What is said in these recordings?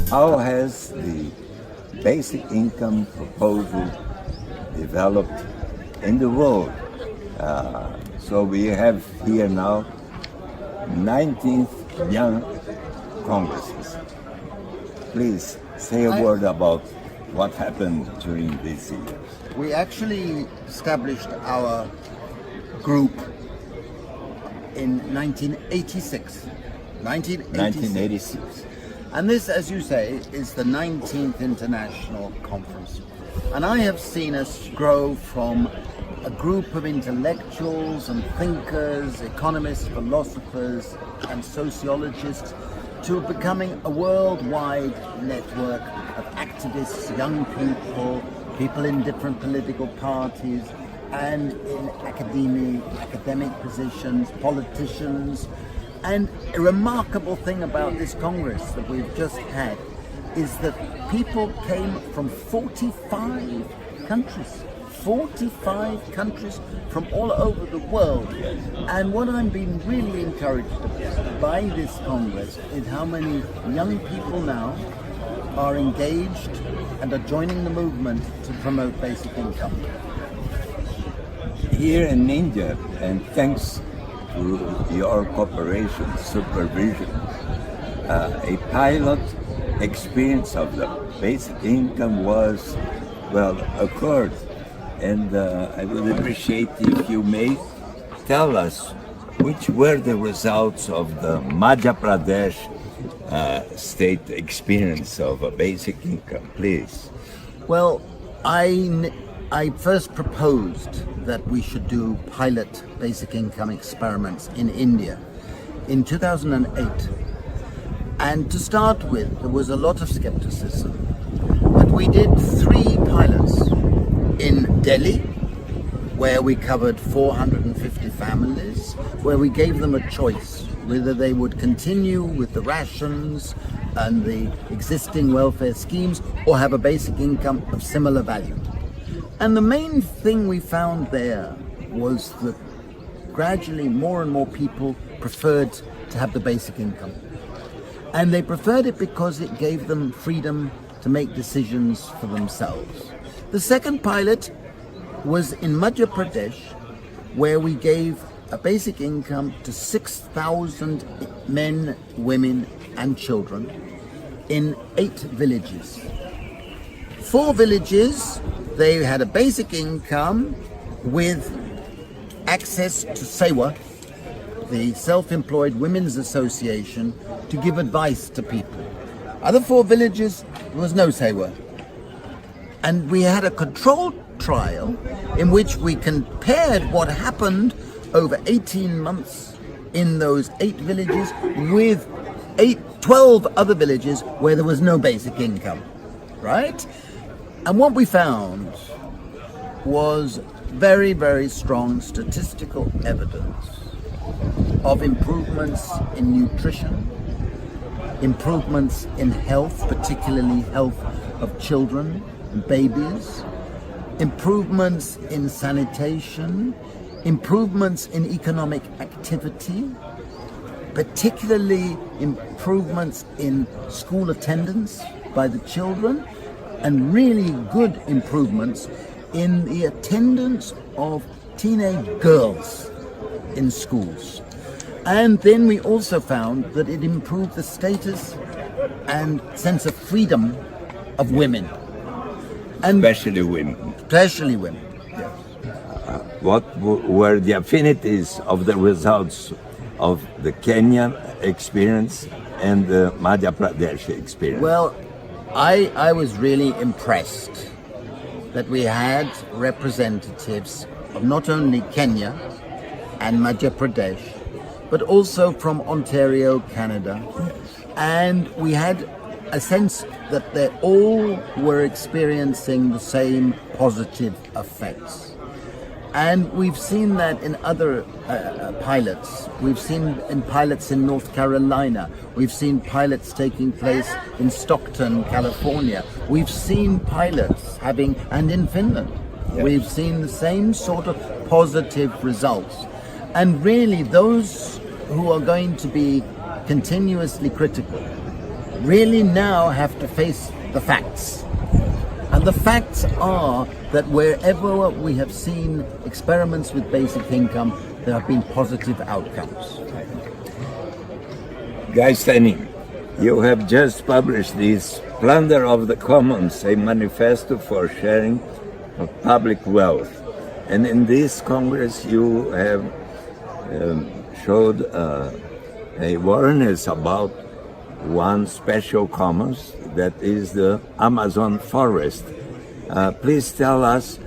How has the basic income proposal developed in the world? So we have here now 19th young congresses. Please say a word about what happened during these years. We actually established our group in 1986. 1986. And this, as you say, is the 19th International Conference. And I have seen us grow from a group of intellectuals and thinkers, economists, philosophers, and sociologists to becoming a worldwide network of activists, young people, people in different political parties, and in academic positions, politicians. And a remarkable thing about this Congress that we've just had is that people came from 45 countries. 45 countries from all over the world. And what I'm being really encouraged by this Congress is how many young people now are engaged and are joining the movement to promote basic income. Here in India, and thanks to your cooperation, supervision, a pilot experience of the basic income was, occurred. And I would appreciate if you may tell us which were the results of the Madhya Pradesh state experience of a basic income, please. Well, I first proposed that we should do pilot basic income experiments in India in 2008. And to start with, there was a lot of skepticism. But we did 3 pilots in Delhi, where we covered 450 families, where we gave them a choice whether they would continue with the rations and the existing welfare schemes or have a basic income of similar value. And the main thing we found there was that gradually more and more people preferred to have the basic income. And they preferred it because it gave them freedom to make decisions for themselves. The second pilot was in Madhya Pradesh, where we gave a basic income to 6,000 men, women, and children in 8 villages. 4 villages, they had a basic income with access to Sewa, the Self-Employed Women's Association, to give advice to people. Other 4 villages, there was no Sewa. And we had a controlled trial in which we compared what happened over 18 months in those 8 villages with 12 other villages where there was no basic income, right? And what we found was very, very strong statistical evidence of improvements in nutrition, improvements in health, particularly health of children, babies, improvements in sanitation, improvements in economic activity, particularly improvements in school attendance by the children, and really good improvements in the attendance of teenage girls in schools. And then we also found that it improved the status and sense of freedom of women. And Especially women. Especially women, yes. What were the affinities of the results of the Kenyan experience and the Madhya Pradesh experience? Well, I was really impressed that we had representatives of not only Kenya and Madhya Pradesh, but also from Ontario, Canada. And we had a sense that they all were experiencing the same positive effects. And we've seen that in other pilots. We've seen in pilots in North Carolina. We've seen pilots taking place in Stockton, California. We've seen pilots and in Finland. Yes. We've seen the same sort of positive results. And really those who are going to be continuously critical really now have to face the facts. And the facts are that wherever we have seen experiments with basic income, there have been positive outcomes. Guy Stanning, you have just published this Plunder of the Commons, a manifesto for sharing of public wealth. And in this Congress, you have showed awareness about one special commons, that is the Amazon forest. Please tell us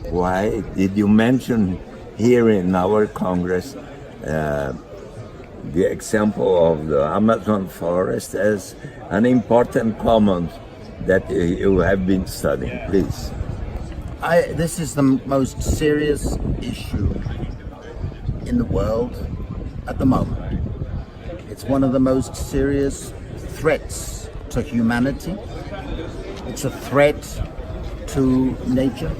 why did you mention here in our Congress the example of the Amazon forest as an important commons that you have been studying, please. This is the most serious issue in the world at the moment. It's one of the most serious threats to humanity. It's a threat to nature.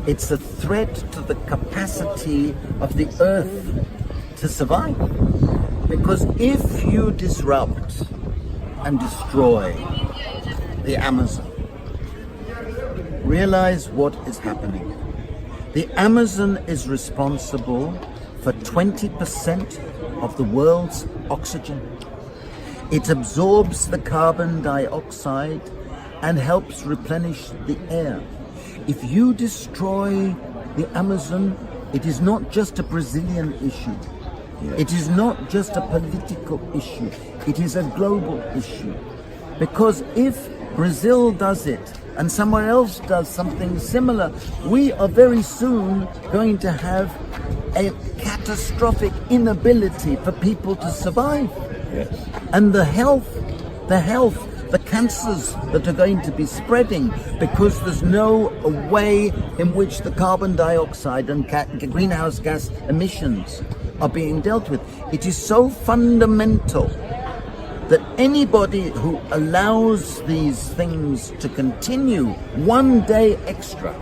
It's a threat to the capacity of the earth to survive. Because if you disrupt and destroy the Amazon, realize what is happening. The Amazon is responsible for 20% of the world's oxygen. It absorbs the carbon dioxide and helps replenish the air. If you destroy the Amazon, it is not just a Brazilian issue. It is not just a political issue. It is a global issue. Because if Brazil does it and somewhere else does something similar, we are very soon going to have a catastrophic inability for people to survive. Yes. And the health, the cancers that are going to be spreading because there's no way in which the carbon dioxide and greenhouse gas emissions are being dealt with. It is so fundamental that anybody who allows these things to continue one day extra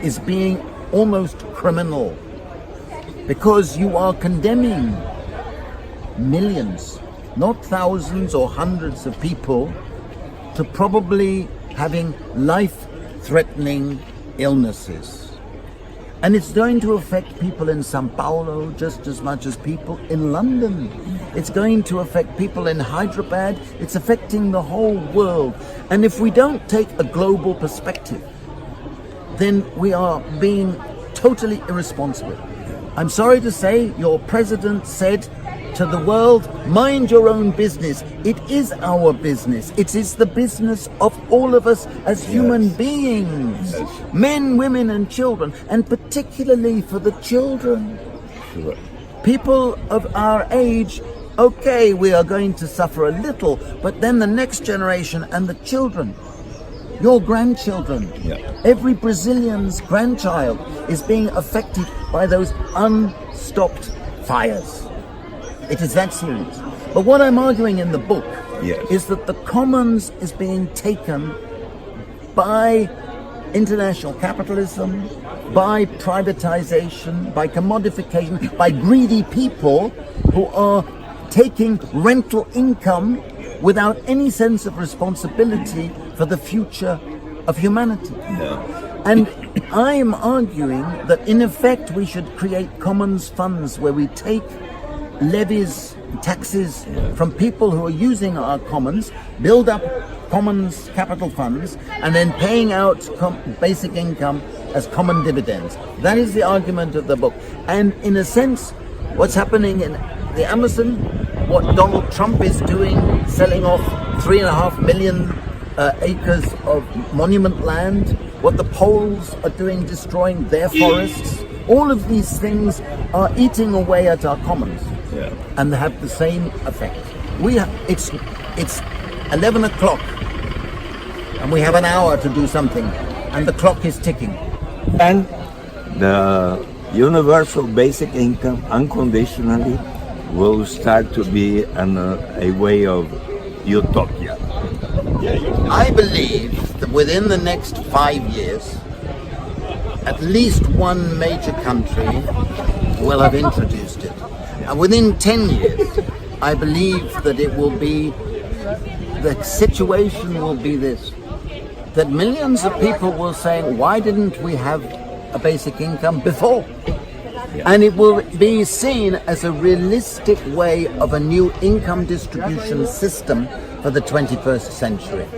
is being almost criminal, because you are condemning millions, not thousands or hundreds of people, to probably having life-threatening illnesses. And it's going to affect people in Sao Paulo just as much as people in London. It's going to affect people in Hyderabad. It's affecting the whole world. And if we don't take a global perspective, then we are being totally irresponsible. I'm sorry to say, your president said to the world, mind your own business. It is our business. It is the business of all of us as human beings, men, women and children, and particularly for the children. Sure. People of our age, okay, we are going to suffer a little, but then the next generation and the children, your grandchildren, every Brazilian's grandchild is being affected by those unstopped fires. It is that serious. But what I'm arguing in the book is that the commons is being taken by international capitalism, by privatization, by commodification, by greedy people who are taking rental income without any sense of responsibility for the future of humanity. And I am arguing that in effect we should create commons funds where we take levies, taxes from people who are using our commons, build up commons capital funds, and then paying out basic income as common dividends. That is the argument of the book. And in a sense, what's happening in the Amazon, what Donald Trump is doing, selling off 3.5 million acres of monument land, what the Poles are doing, destroying their forests, all of these things are eating away at our commons. And they have the same effect. It's 11 o'clock and we have an hour to do something, and the clock is ticking. And the universal basic income unconditionally will start to be a way of utopia. I believe that within the next 5 years, at least one major country will have introduced it. And within 10 years, I believe that it will be, the situation will be this, that millions of people will say, why didn't we have a basic income before? And it will be seen as a realistic way of a new income distribution system for the 21st century.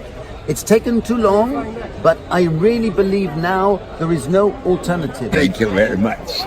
It's taken too long, but I really believe now there is no alternative. Thank you very much.